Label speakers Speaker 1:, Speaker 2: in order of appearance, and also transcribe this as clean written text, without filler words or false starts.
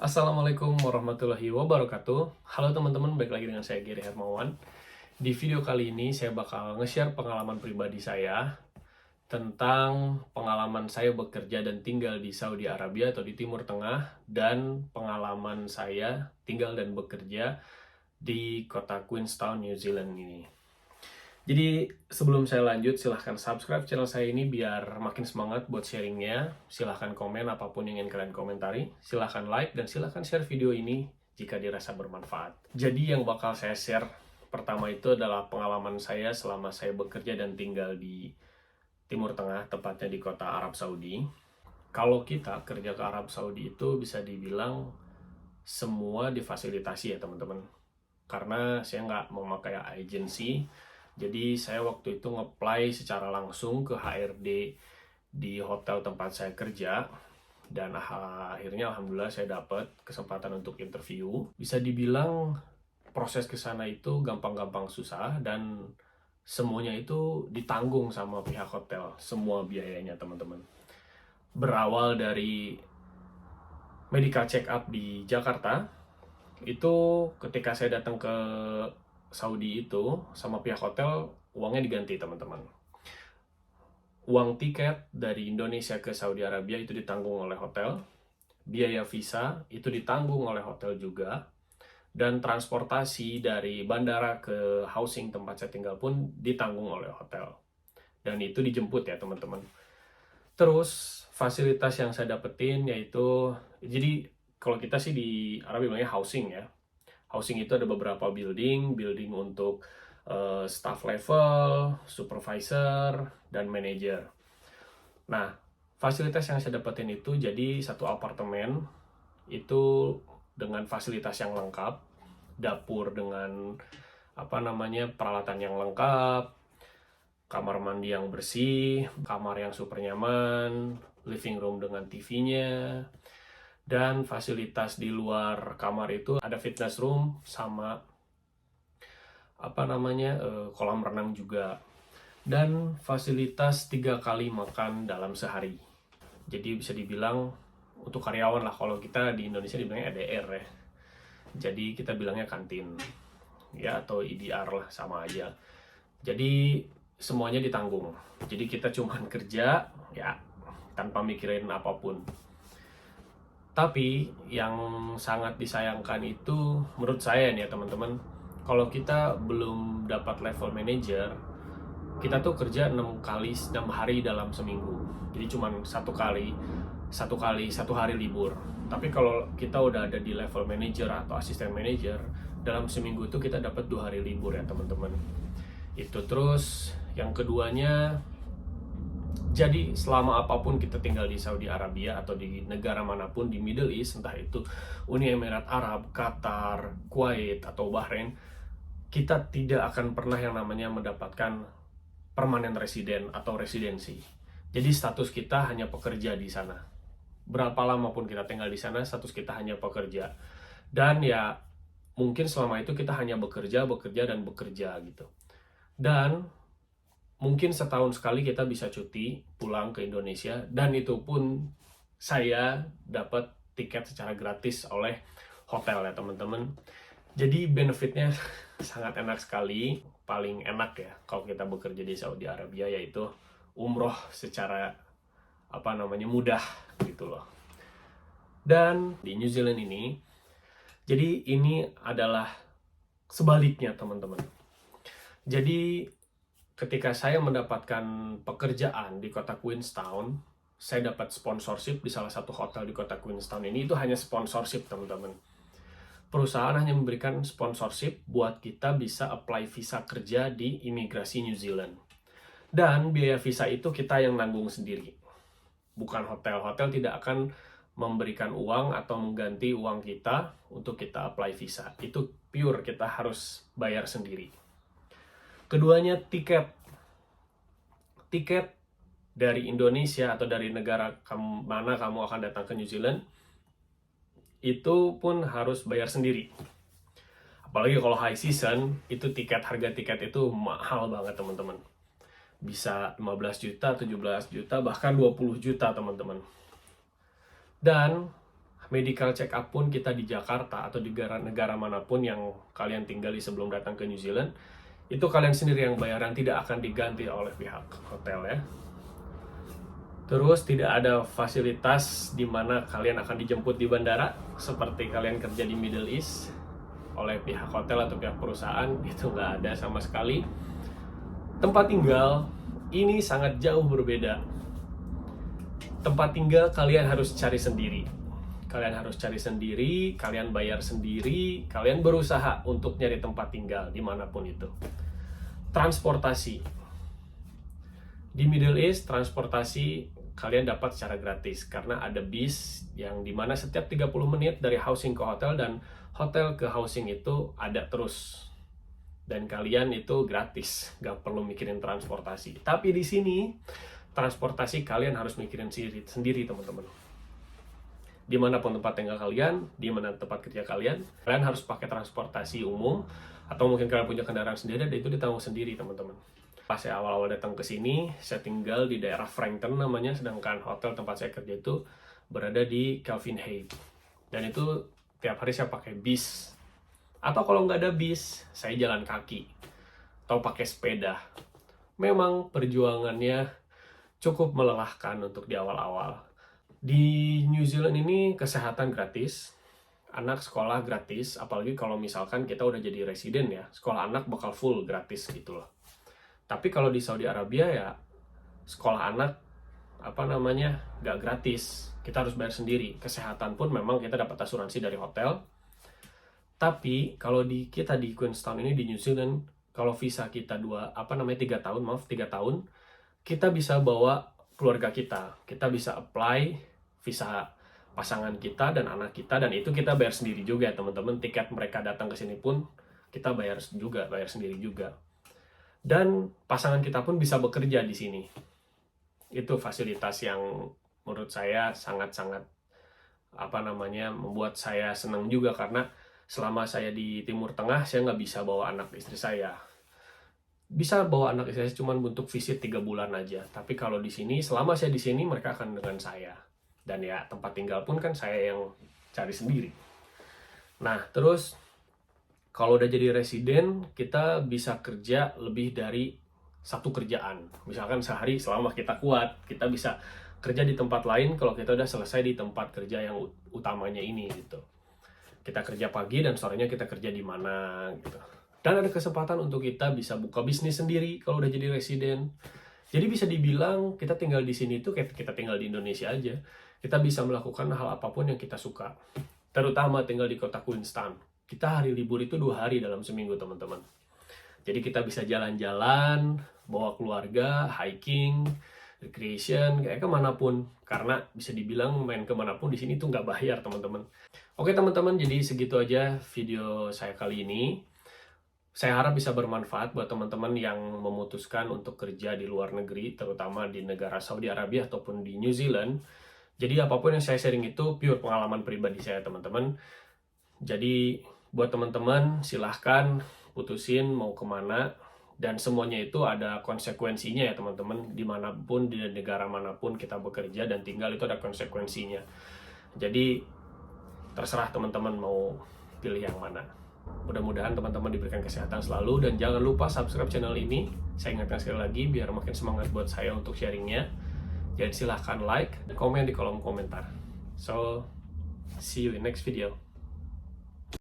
Speaker 1: Assalamualaikum warahmatullahi wabarakatuh. Halo teman-teman, balik lagi dengan saya Gary Hermawan. Di video kali ini saya bakal nge-share pengalaman pribadi saya tentang pengalaman saya bekerja dan tinggal di Saudi Arabia atau di Timur Tengah, dan pengalaman saya tinggal dan bekerja di kota Queenstown, New Zealand ini. Jadi sebelum saya lanjut, silahkan subscribe channel saya ini biar makin semangat buat sharingnya. Silahkan komen apapun yang ingin kalian komentari. Silahkan like dan silahkan share video ini jika dirasa bermanfaat. Jadi yang bakal saya share pertama itu adalah pengalaman saya selama saya bekerja dan tinggal di Timur Tengah, tepatnya di kota Arab Saudi. Kalau kita kerja ke Arab Saudi itu bisa dibilang semua difasilitasi ya teman-teman. Karena saya nggak memakai agensi, jadi saya waktu itu nge-apply secara langsung ke HRD di hotel tempat saya kerja. Dan akhirnya alhamdulillah saya dapat kesempatan untuk interview. Bisa dibilang proses ke sana itu gampang-gampang susah dan semuanya itu ditanggung sama pihak hotel. Semua biayanya teman-teman. Berawal dari medical check up di Jakarta, itu ketika saya datang ke Saudi itu sama pihak hotel, uangnya diganti teman-teman. Uang tiket dari Indonesia ke Saudi Arabia itu ditanggung oleh hotel, biaya visa itu ditanggung oleh hotel juga, dan transportasi dari bandara ke housing tempat saya tinggal pun ditanggung oleh hotel. Dan itu dijemput ya teman-teman. Terus fasilitas yang saya dapetin yaitu, jadi kalau kita sih di Arab bilangnya housing ya. Housing itu ada beberapa building untuk staff level, supervisor, dan manager. Nah, fasilitas yang saya dapetin itu jadi satu apartemen itu dengan fasilitas yang lengkap, dapur dengan peralatan yang lengkap, kamar mandi yang bersih, kamar yang super nyaman, living room dengan TV-nya, dan fasilitas di luar kamar itu ada fitness room sama kolam renang juga, dan fasilitas 3 kali makan dalam sehari. Jadi bisa dibilang untuk karyawan lah, kalau kita di Indonesia dibilangnya EDR ya, jadi kita bilangnya kantin ya, atau IDR lah, sama aja. Jadi semuanya ditanggung, jadi kita cuman kerja ya tanpa mikirin apapun. Tapi yang sangat disayangkan itu menurut saya nih ya teman-teman, kalau kita belum dapat level manager, kita tuh kerja 6 hari dalam seminggu. Jadi cuma satu hari libur. Tapi kalau kita udah ada di level manager atau asisten manager, dalam seminggu itu kita dapat 2 hari libur ya teman-teman. Itu terus yang keduanya, jadi selama apapun kita tinggal di Saudi Arabia atau di negara manapun di Middle East, entah itu Uni Emirat Arab, Qatar, Kuwait, atau Bahrain, kita tidak akan pernah yang namanya mendapatkan permanent resident atau residensi. Jadi status kita hanya pekerja di sana. Berapa lama pun kita tinggal di sana, status kita hanya pekerja. Dan ya mungkin selama itu kita hanya bekerja gitu. Dan mungkin setahun sekali kita bisa cuti pulang ke Indonesia, dan itu pun saya dapat tiket secara gratis oleh hotel ya teman-teman. Jadi benefitnya sangat enak sekali. Paling enak ya kalau kita bekerja di Saudi Arabia yaitu umroh secara mudah gitu loh. Dan di New Zealand ini, jadi ini adalah sebaliknya teman-teman. Jadi ketika saya mendapatkan pekerjaan di kota Queenstown, saya dapat sponsorship di salah satu hotel di kota Queenstown ini. Itu hanya sponsorship teman-teman. Perusahaan hanya memberikan sponsorship buat kita bisa apply visa kerja di imigrasi New Zealand. Dan biaya visa itu kita yang nanggung sendiri. Bukan hotel. Hotel tidak akan memberikan uang atau mengganti uang kita untuk kita apply visa. Itu pure kita harus bayar sendiri. Keduanya tiket dari Indonesia atau dari negara mana kamu akan datang ke New Zealand, itu pun harus bayar sendiri. Apalagi kalau high season, itu harga tiket itu mahal banget teman-teman. Bisa 15 juta, 17 juta, bahkan 20 juta teman-teman. Dan medical check up pun kita di Jakarta atau di negara manapun yang kalian tinggali sebelum datang ke New Zealand, itu kalian sendiri yang bayaran, tidak akan diganti oleh pihak hotel ya. Terus tidak ada fasilitas di mana kalian akan dijemput di bandara seperti kalian kerja di Middle East oleh pihak hotel atau pihak perusahaan, itu nggak ada sama sekali. Tempat tinggal ini sangat jauh berbeda. Tempat tinggal kalian harus cari sendiri. Kalian harus cari sendiri, kalian bayar sendiri, kalian berusaha untuk nyari tempat tinggal dimanapun itu. Transportasi. Di Middle East, transportasi kalian dapat secara gratis karena ada bis yang dimana setiap 30 menit dari housing ke hotel dan hotel ke housing itu ada terus. Dan kalian itu gratis, gak perlu mikirin transportasi. Tapi di sini, transportasi kalian harus mikirin sendiri teman-teman. Dimanapun tempat tinggal kalian, dimana tempat kerja kalian, kalian harus pakai transportasi umum, atau mungkin kalian punya kendaraan sendiri, dan itu ditanggung sendiri teman-teman. Pas saya awal-awal datang ke sini, saya tinggal di daerah Frankton namanya, sedangkan hotel tempat saya kerja itu berada di Calvin Heights. Dan itu tiap hari saya pakai bis. Atau kalau nggak ada bis, saya jalan kaki. Atau pakai sepeda. Memang perjuangannya cukup melelahkan untuk di awal-awal. Di New Zealand ini kesehatan gratis, anak sekolah gratis, apalagi kalau misalkan kita udah jadi residen ya, sekolah anak bakal full gratis gitu loh. Tapi kalau di Saudi Arabia ya sekolah anak nggak gratis, kita harus bayar sendiri. Kesehatan pun memang kita dapat asuransi dari hotel. Tapi kalau kita di Queenstown ini di New Zealand, kalau visa kita 3 tahun, kita bisa bawa keluarga kita. Kita bisa apply visa pasangan kita dan anak kita, dan itu kita bayar sendiri juga teman-teman. Tiket mereka datang ke sini pun kita bayar sendiri juga. Dan pasangan kita pun bisa bekerja di sini. Itu fasilitas yang menurut saya sangat-sangat membuat saya senang juga, karena selama saya di Timur Tengah saya nggak bisa bawa anak istri saya. Bisa bawa anak istri saya cuma untuk visit 3 bulan aja. Tapi kalau di sini, selama saya di sini mereka akan dengan saya. Dan ya tempat tinggal pun kan saya yang cari sendiri. Nah terus kalau udah jadi residen, kita bisa kerja lebih dari 1 kerjaan. Misalkan sehari selama kita kuat, kita bisa kerja di tempat lain kalau kita udah selesai di tempat kerja yang utamanya ini gitu. Kita kerja pagi dan sorenya kita kerja di mana gitu. Dan ada kesempatan untuk kita bisa buka bisnis sendiri kalau udah jadi residen. Jadi bisa dibilang kita tinggal di sini itu kayak kita tinggal di Indonesia aja. Kita bisa melakukan hal apapun yang kita suka. Terutama tinggal di kota Queenstown. Kita hari libur itu 2 hari dalam seminggu teman-teman. Jadi kita bisa jalan-jalan, bawa keluarga, hiking, recreation, kayak kemanapun. Karena bisa dibilang main kemanapun di sini tuh nggak bayar teman-teman. Oke teman-teman, jadi segitu aja video saya kali ini. Saya harap bisa bermanfaat buat teman-teman yang memutuskan untuk kerja di luar negeri, terutama di negara Saudi Arabia ataupun di New Zealand. Jadi apapun yang saya sharing itu pure pengalaman pribadi saya teman-teman. Jadi buat teman-teman silahkan putusin mau kemana, dan semuanya itu ada konsekuensinya ya teman-teman. Dimanapun, di negara manapun kita bekerja dan tinggal itu ada konsekuensinya. Jadi terserah teman-teman mau pilih yang mana. Mudah-mudahan teman-teman diberikan kesehatan selalu, dan jangan lupa subscribe channel ini. Saya ingatkan sekali lagi biar makin semangat buat saya untuk sharingnya. Jadi silahkan like dan komen di kolom komentar. So see you in next video.